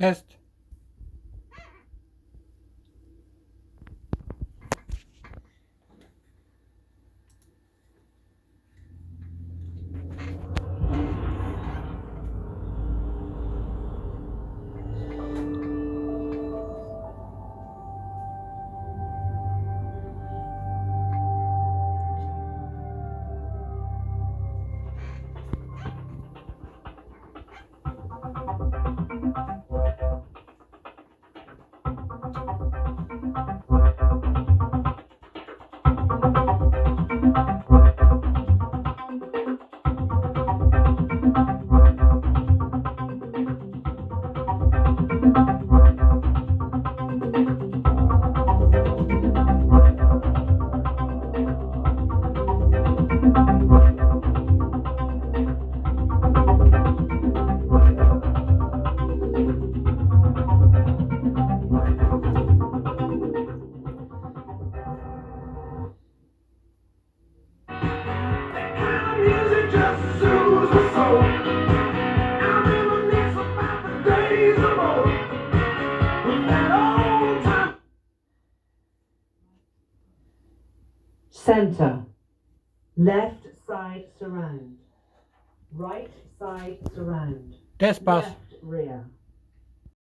Test. Music just soothes the soul. I reminisce about the days of old. When that old time. Center. Left side surround. Right side surround. Test pass. Left rear.